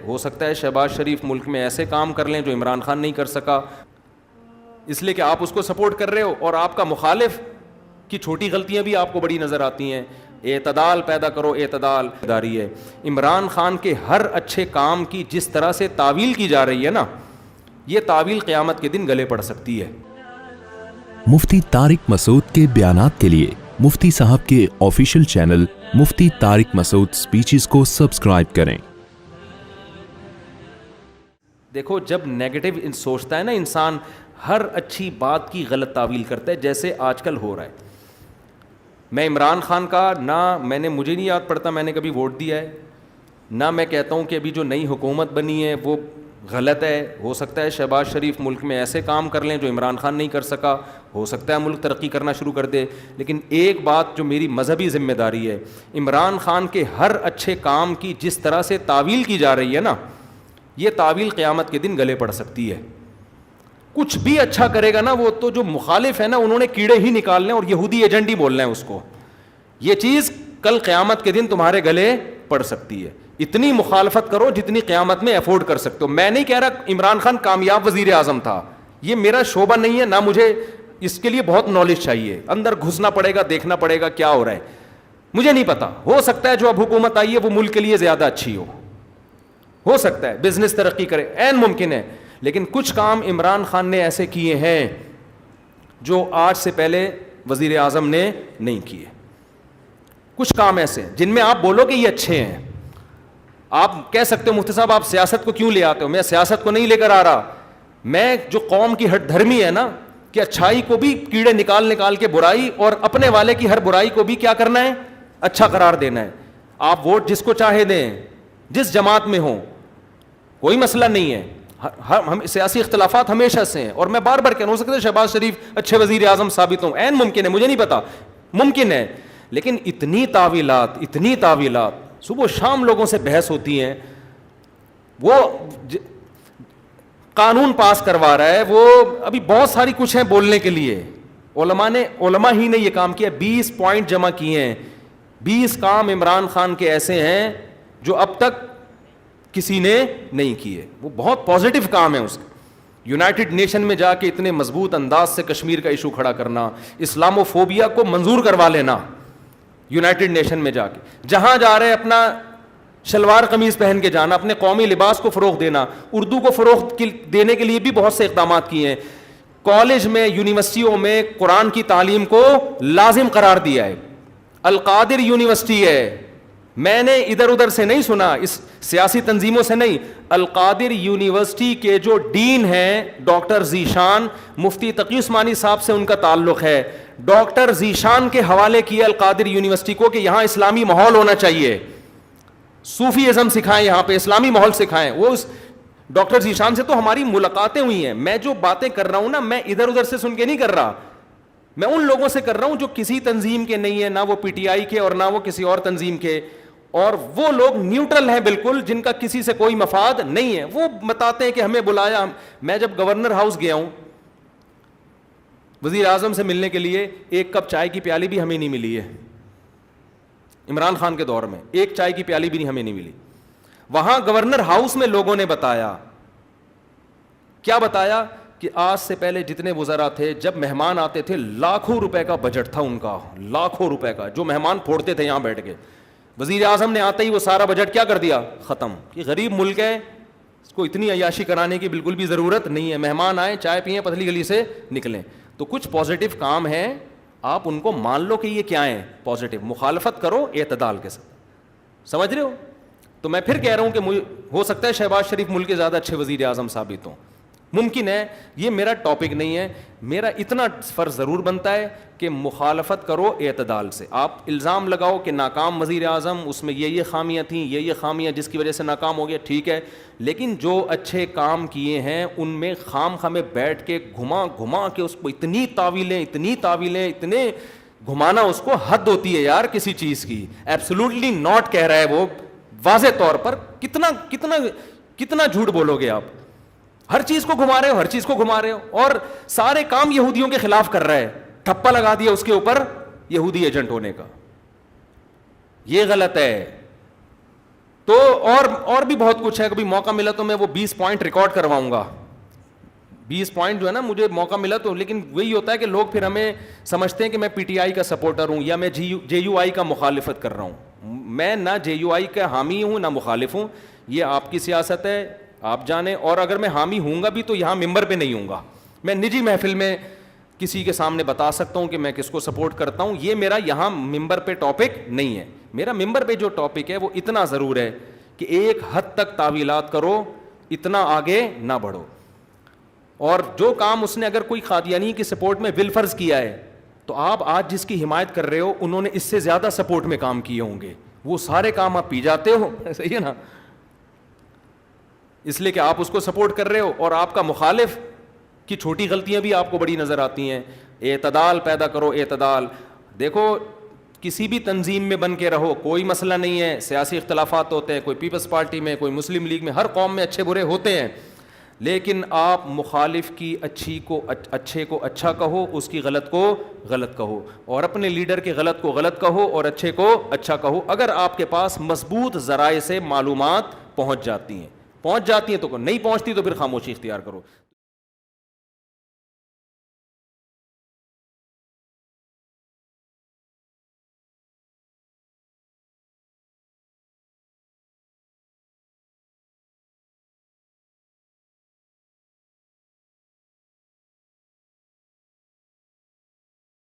ہو سکتا ہے شہباز شریف ملک میں ایسے کام کر لیں جو عمران خان نہیں کر سکا، اس لیے کہ آپ اس کو سپورٹ کر رہے ہو اور آپ کا مخالف کی چھوٹی غلطیاں بھی آپ کو بڑی نظر آتی ہیں. اعتدال پیدا کرو، اعتدال داری ہے. عمران خان کے ہر اچھے کام کی جس طرح سے تعویل کی جا رہی ہے نا، یہ تعویل قیامت کے دن گلے پڑ سکتی ہے. مفتی طارق مسعود کے بیانات کے لیے مفتی صاحب کے آفیشیل چینل مفتی طارق مسعود سپیچز کو سبسکرائب کریں. دیکھو، جب نیگیٹو سوچتا ہے نا انسان، ہر اچھی بات کی غلط تعویل کرتا ہے، جیسے آج کل ہو رہا ہے. میں عمران خان کا مجھے نہیں یاد پڑتا میں نے کبھی ووٹ دیا ہے، نہ میں کہتا ہوں کہ ابھی جو نئی حکومت بنی ہے وہ غلط ہے. ہو سکتا ہے شہباز شریف ملک میں ایسے کام کر لیں جو عمران خان نہیں کر سکا، ہو سکتا ہے ملک ترقی کرنا شروع کر دے. لیکن ایک بات جو میری مذہبی ذمہ داری ہے، عمران خان کے ہر اچھے کام کی جس طرح سے تعویل کی جا رہی ہے نا، یہ تعویل قیامت کے دن گلے پڑ سکتی ہے. کچھ بھی اچھا کرے گا نا، وہ تو جو مخالف ہے نا انہوں نے کیڑے ہی نکالنے اور یہودی ایجنٹ ہی بولنا ہے اس کو. یہ چیز کل قیامت کے دن تمہارے گلے پڑ سکتی ہے. اتنی مخالفت کرو جتنی قیامت میں افورڈ کر سکتے ہو. میں نہیں کہہ رہا عمران خان کامیاب وزیر اعظم تھا، یہ میرا شعبہ نہیں ہے، نہ مجھے اس کے لیے بہت نالج چاہیے. اندر گھسنا پڑے گا، دیکھنا پڑے گا کیا ہو رہا ہے. مجھے نہیں پتا، ہو سکتا ہے جو اب حکومت آئی ہے وہ ملک کے لیے زیادہ اچھی ہو سکتا ہے بزنس ترقی کرے، عین ممکن ہے. لیکن کچھ کام عمران خان نے ایسے کیے ہیں جو آج سے پہلے وزیر اعظم نے نہیں کیے. کچھ کام ایسے ہیں جن میں آپ بولو کہ یہ اچھے ہیں. آپ کہہ سکتے ہو مفتی صاحب آپ سیاست کو کیوں لے آتے ہو؟ میں سیاست کو نہیں لے کر آ رہا. میں جو قوم کی ہٹ دھرمی ہے نا، کہ اچھائی کو بھی کیڑے نکال کے برائی، اور اپنے والے کی ہر برائی کو بھی کیا کرنا ہے، اچھا قرار دینا ہے. آپ ووٹ جس کو چاہے دیں، جس جماعت میں ہوں، کوئی مسئلہ نہیں ہے. ہم سیاسی اختلافات ہمیشہ سے ہیں، اور میں بار بار کہنا، ہو سکتا ہے شہباز شریف اچھے وزیر اعظم ثابت ہوں، عین ممکن ہے، مجھے نہیں پتا، ممکن ہے. لیکن اتنی تعویلات صبح و شام لوگوں سے بحث ہوتی ہیں. وہ قانون پاس کروا رہا ہے، وہ ابھی بہت ساری کچھ ہیں بولنے کے لیے. علماء ہی نے یہ کام کیا. 20 پوائنٹ جمع کیے ہیں. 20 کام عمران خان کے ایسے ہیں جو اب تک کسی نے نہیں کیے. وہ بہت پازیٹیو کام ہے اس کا. یونائٹڈ نیشن میں جا کے اتنے مضبوط انداز سے کشمیر کا ایشو کھڑا کرنا، اسلامو فوبیا کو منظور کروا لینا یونائٹڈ نیشن میں جا کے، جہاں جا رہے اپنا شلوار قمیض پہن کے جانا، اپنے قومی لباس کو فروغ دینا. اردو کو فروغ دینے کے لیے بھی بہت سے اقدامات کیے ہیں. کالج میں، یونیورسٹیوں میں قرآن کی تعلیم کو لازم قرار دیا ہے. القادر یونیورسٹی ہے، میں نے ادھر ادھر سے نہیں سنا، اس سیاسی تنظیموں سے نہیں. القادر یونیورسٹی کے جو ڈین ہیں ڈاکٹر ذیشان، مفتی تقی عثمانی صاحب سے ان کا تعلق ہے. ڈاکٹر ذیشان کے حوالے کیا القادر یونیورسٹی کو کہ یہاں اسلامی ماحول ہونا چاہیے، صوفی ازم سکھائیں، یہاں پہ اسلامی ماحول سکھائیں. وہ ڈاکٹر ذیشان سے تو ہماری ملاقاتیں ہوئی ہیں. میں جو باتیں کر رہا ہوں نا، میں ادھر ادھر سے سن کے نہیں کر رہا، میں ان لوگوں سے کر رہا ہوں جو کسی تنظیم کے نہیں ہیں، نہ وہ پی ٹی آئی کے اور نہ وہ کسی اور تنظیم کے. اور وہ لوگ نیوٹرل ہیں بالکل، جن کا کسی سے کوئی مفاد نہیں ہے. وہ بتاتے ہیں کہ ہمیں بلایا. میں جب گورنر ہاؤس گیا ہوں وزیر اعظم سے ملنے کے لیے، ایک کپ چائے کی پیالی بھی ہمیں نہیں ملی ہے. عمران خان کے دور میں ایک چائے کی پیالی بھی ہمیں نہیں ملی. وہاں گورنر ہاؤس میں لوگوں نے بتایا، کیا بتایا، کہ آج سے پہلے جتنے وزراء تھے جب مہمان آتے تھے لاکھوں روپے کا بجٹ تھا ان کا، لاکھوں روپے کا جو مہمان پھوڑتے تھے یہاں بیٹھ کے. وزیر اعظم نے آتے ہی وہ سارا بجٹ کیا کر دیا، ختم. کہ غریب ملک ہے، اس کو اتنی عیاشی کرانے کی بالکل بھی ضرورت نہیں ہے. مہمان آئے، چائے پئیں، پتلی گلی سے نکلیں. تو کچھ پازیٹیو کام ہیں، آپ ان کو مان لو کہ یہ کیا ہیں، پازیٹیو. مخالفت کرو اعتدال کے ساتھ. سمجھ رہے ہو؟ تو میں پھر کہہ رہا ہوں کہ ہو سکتا ہے شہباز شریف ملک کے زیادہ اچھے وزیر اعظم ثابت ہوں، ممکن ہے. یہ میرا ٹاپک نہیں ہے. میرا اتنا فرض ضرور بنتا ہے کہ مخالفت کرو اعتدال سے. آپ الزام لگاؤ کہ ناکام وزیر اعظم، اس میں یہ خامیاں تھیں، یہ خامیاں جس کی وجہ سے ناکام ہو گیا، ٹھیک ہے. لیکن جو اچھے کام کیے ہیں ان میں خام میں بیٹھ کے گھما کے اس کو اتنی تعویلیں اتنے گھمانا، اس کو حد ہوتی ہے یار کسی چیز کی. ایبسولوٹلی ناٹ کہہ رہا ہے وہ واضح طور پر. کتنا جھوٹ بولو گے آپ؟ ہر چیز کو گھما رہے ہو اور سارے کام یہودیوں کے خلاف کر رہا ہے. ٹھپا لگا دیا اس کے اوپر یہودی ایجنٹ ہونے کا. یہ غلط ہے. تو اور بھی بہت کچھ ہے, کبھی موقع ملا تو میں وہ 20 پوائنٹ ریکارڈ کرواؤں گا, 20 پوائنٹ جو ہے نا, مجھے موقع ملا تو. لیکن وہی ہوتا ہے کہ لوگ پھر ہمیں سمجھتے ہیں کہ میں پی ٹی آئی کا سپورٹر ہوں یا میں جے یو آئی کا مخالفت کر رہا ہوں. میں نہ جے یو آئی کا حامی ہوں نہ مخالف ہوں, یہ آپ کی سیاست ہے, آپ جانیں. اور اگر میں حامی ہوں گا بھی تو یہاں ممبر پہ نہیں ہوں گا, میں نجی محفل میں کسی کے سامنے بتا سکتا ہوں کہ میں کس کو سپورٹ کرتا ہوں. یہ میرا یہاں ممبر پہ ٹاپک نہیں ہے. میرا ممبر پہ جو ٹاپک ہے وہ اتنا ضرور ہے کہ ایک حد تک تعویلات کرو, اتنا آگے نہ بڑھو. اور جو کام اس نے اگر کوئی قادیانی کی سپورٹ میں بالفرض کیا ہے, تو آپ آج جس کی حمایت کر رہے ہو انہوں نے اس سے زیادہ سپورٹ میں کام کیے ہوں گے, وہ سارے کام آپ پی جاتے ہو. صحیح ہے نا, اس لیے کہ آپ اس کو سپورٹ کر رہے ہو. اور آپ کا مخالف کی چھوٹی غلطیاں بھی آپ کو بڑی نظر آتی ہیں. اعتدال پیدا کرو, اعتدال. دیکھو کسی بھی تنظیم میں بن کے رہو, کوئی مسئلہ نہیں ہے, سیاسی اختلافات ہوتے ہیں, کوئی پیپلز پارٹی میں, کوئی مسلم لیگ میں, ہر قوم میں اچھے برے ہوتے ہیں. لیکن آپ مخالف کی اچھے کو اچھا کہو, اس کی غلط کو غلط کہو, اور اپنے لیڈر کے غلط کو غلط کہو اور اچھے کو اچھا کہو. اگر آپ کے پاس مضبوط ذرائع سے معلومات پہنچ جاتی ہیں تو نہیں پہنچتی تو پھر خاموشی اختیار کرو.